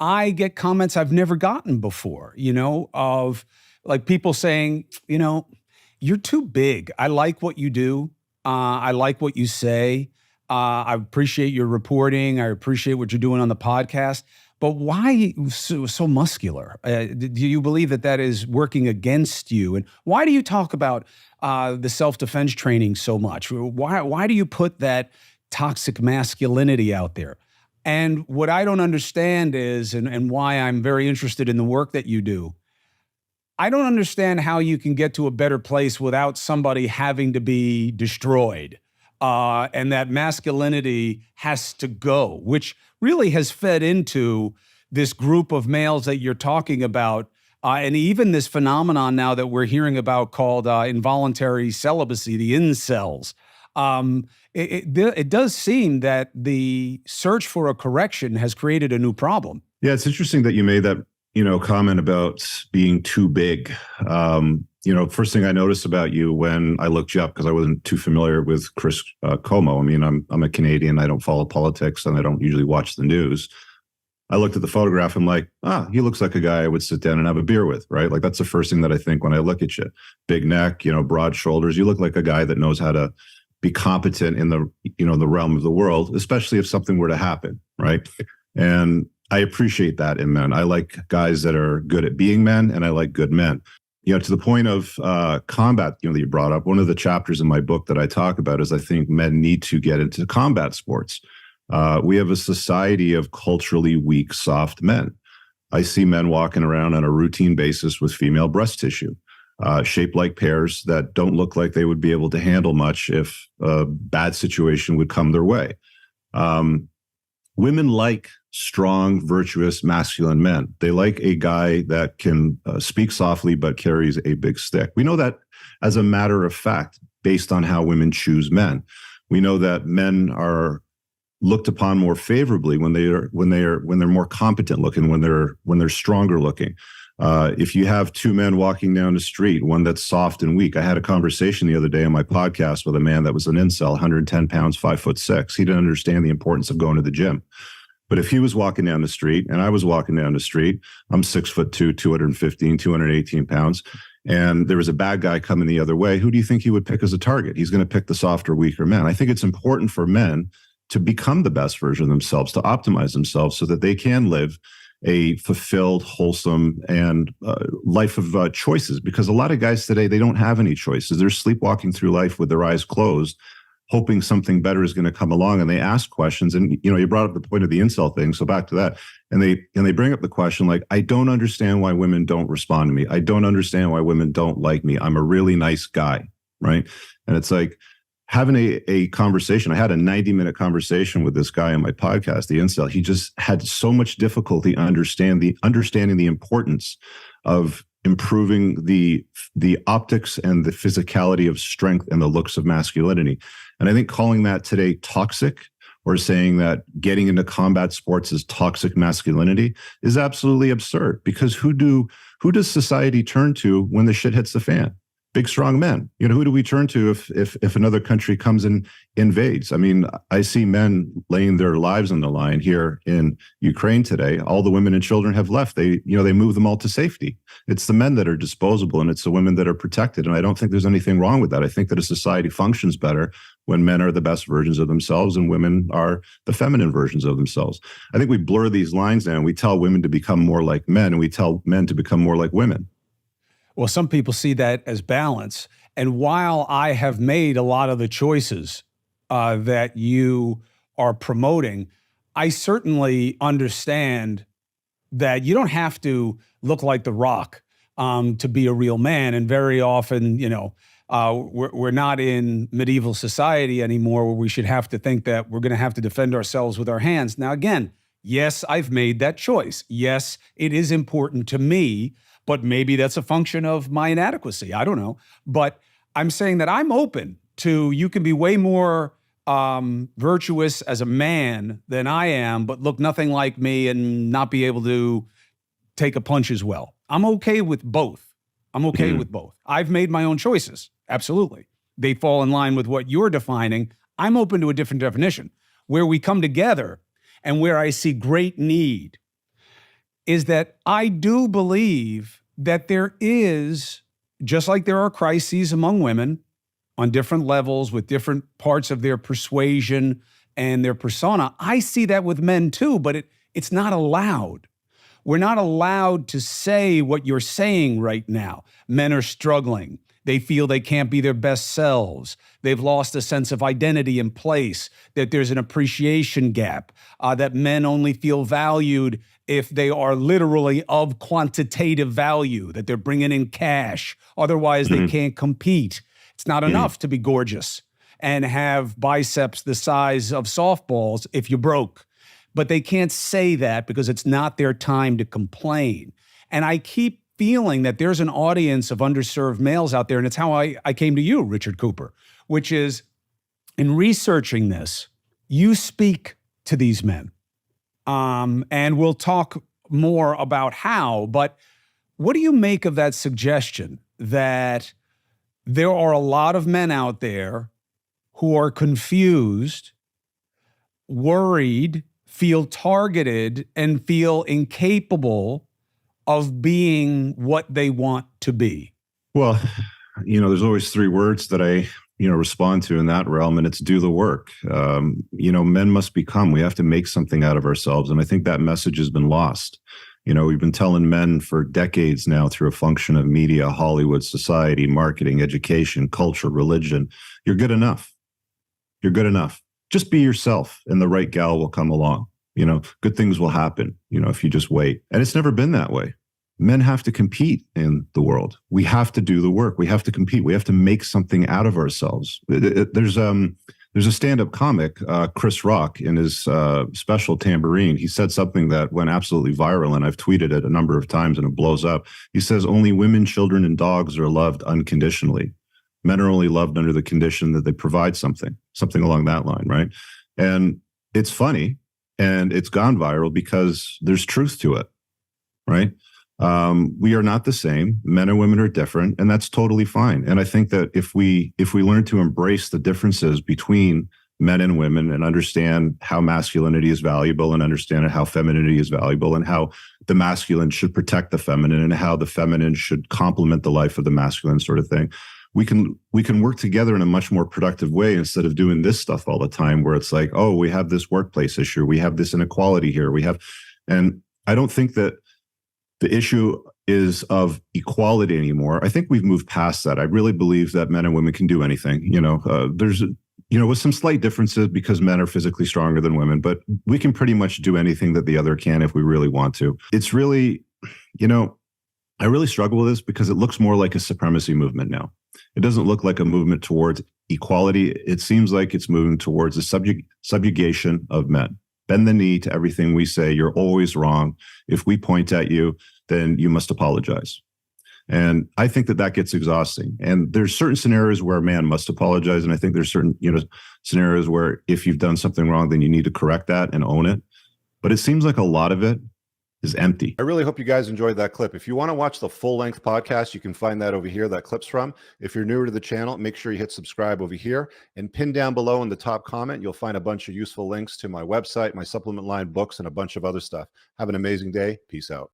I get comments I've never gotten before, of like people saying, you're too big. I like what you do. I like what you say. I appreciate your reporting. I appreciate what you're doing on the podcast. But why so muscular? Do you believe that is working against you? And why do you talk about the self-defense training so much? Why do you put that toxic masculinity out there? And what I don't understand is, and why I'm very interested in the work that you do, I don't understand how you can get to a better place without somebody having to be destroyed. And that masculinity has to go, which really has fed into this group of males that you're talking about. And even this phenomenon now that we're hearing about called involuntary celibacy, the incels. It does seem that the search for a correction has created a new problem. Yeah, it's interesting that you made that, comment about being too big. First thing I noticed about you when I looked you up, because I wasn't too familiar with Chris Como. I mean, I'm a Canadian. I don't follow politics and I don't usually watch the news. I looked at the photograph and I'm like, he looks like a guy I would sit down and have a beer with, right? Like that's the first thing that I think when I look at you. Big neck, broad shoulders. You look like a guy that knows how to be competent in the, the realm of the world, especially if something were to happen, right? And I appreciate that in men. I like guys that are good at being men, and I like good men. To the point of combat, that you brought up, one of the chapters in my book that I talk about is I think men need to get into combat sports. We have a society of culturally weak, soft men. I see men walking around on a routine basis with female breast tissue, shaped like pears that don't look like they would be able to handle much if a bad situation would come their way. Women like strong, virtuous, masculine men. They like a guy that can speak softly but carries a big stick. We know that as a matter of fact, based on how women choose men. We know that men are looked upon more favorably when they're more competent looking, when they're stronger looking. If you have two men walking down the street, one that's soft and weak. I had a conversation the other day on my podcast with a man that was an incel, 110 pounds, 5'6". He didn't understand the importance of going to the gym. But if he was walking down the street and I was walking down the street, I'm 6'2", 215, 218 pounds. And there was a bad guy coming the other way. Who do you think he would pick as a target? He's going to pick the softer, weaker man. I think it's important for men to become the best version of themselves, to optimize themselves so that they can live a fulfilled, wholesome, and life of choices. Because a lot of guys today, they don't have any choices. They're sleepwalking through life with their eyes closed, hoping something better is going to come along. And they ask questions. And, you brought up the point of the incel thing. So back to that. And they bring up the question like, I don't understand why women don't respond to me. I don't understand why women don't like me. I'm a really nice guy, right? And it's like, having a conversation. I had a 90-minute conversation with this guy on my podcast, the incel. He just had so much difficulty understanding the importance of improving the optics and the physicality of strength and the looks of masculinity. And I think calling that today toxic, or saying that getting into combat sports is toxic masculinity, is absolutely absurd. Because who does society turn to when the shit hits the fan? Big, strong men. Who do we turn to if another country comes and invades? I mean, I see men laying their lives on the line here in Ukraine today. All the women and children have left. They move them all to safety. It's the men that are disposable, and it's the women that are protected. And I don't think there's anything wrong with that. I think that a society functions better when men are the best versions of themselves and women are the feminine versions of themselves. I think we blur these lines now, and we tell women to become more like men, and we tell men to become more like women. Well, some people see that as balance. And while I have made a lot of the choices that you are promoting, I certainly understand that you don't have to look like The Rock to be a real man. And very often, we're not in medieval society anymore where we should have to think that we're going to have to defend ourselves with our hands. Now, again, yes, I've made that choice. Yes, it is important to me. But maybe that's a function of my inadequacy. I don't know. But I'm saying that I'm open to, you can be way more virtuous as a man than I am, but look nothing like me and not be able to take a punch as well. I'm okay with both. With both. I've made my own choices. Absolutely. They fall in line with what you're defining. I'm open to a different definition where we come together and where I see great need. is that I do believe that there is, just like there are crises among women on different levels with different parts of their persuasion and their persona, I see that with men too, but it's not allowed. We're not allowed to say what you're saying right now. Men are struggling. They feel they can't be their best selves. They've lost a sense of identity and place, that there's an appreciation gap, that men only feel valued if they are literally of quantitative value, that they're bringing in cash. Otherwise, they can't compete. It's not enough to be gorgeous and have biceps the size of softballs if you're broke. But they can't say that because it's not their time to complain. And I keep feeling that there's an audience of underserved males out there, and it's how I came to you, Richard Cooper, which is, in researching this, you speak to these men. And we'll talk more about how, but what do you make of that suggestion that there are a lot of men out there who are confused, worried, feel targeted, and feel incapable of being what they want to be? Well, there's always three words that I, respond to in that realm, and it's do the work. Men must become. We have to make something out of ourselves. And I think that message has been lost. We've been telling men for decades now through a function of media, Hollywood, society, marketing, education, culture, religion, you're good enough. You're good enough. Just be yourself and the right gal will come along. Good things will happen, if you just wait. And it's never been that way. Men have to compete in the world. We have to do the work. We have to compete. We have to make something out of ourselves. There's a stand-up comic, Chris Rock, in his special Tambourine. He said something that went absolutely viral, and I've tweeted it a number of times, and it blows up. He says, only women, children, and dogs are loved unconditionally. Men are only loved under the condition that they provide something along that line, right? And it's funny, and it's gone viral because there's truth to it, right? We are not the same. Men and women are different, and that's totally fine. And I think that if we learn to embrace the differences between men and women and understand how masculinity is valuable and understand how femininity is valuable and how the masculine should protect the feminine and how the feminine should complement the life of the masculine sort of thing, we can work together in a much more productive way instead of doing this stuff all the time where it's like, oh, we have this workplace issue. We have this inequality here. And I don't think that the issue is of equality anymore. I think we've moved past that. I really believe that men and women can do anything. There's, with some slight differences because men are physically stronger than women, but we can pretty much do anything that the other can if we really want to. It's really, I really struggle with this because it looks more like a supremacy movement now. It doesn't look like a movement towards equality. It seems like it's moving towards the subjugation of men. Bend the knee to everything we say. You're always wrong. If we point at you, then you must apologize. And I think that gets exhausting. And there's certain scenarios where a man must apologize. And I think there's certain, scenarios where if you've done something wrong, then you need to correct that and own it. But it seems like a lot of it is empty. I really hope you guys enjoyed that clip. If you want to watch the full-length podcast, you can find that over here, that clip's from. If you're newer to the channel, make sure you hit subscribe over here and pin down below in the top comment. You'll find a bunch of useful links to my website, my supplement line, books, and a bunch of other stuff. Have an amazing day. Peace out.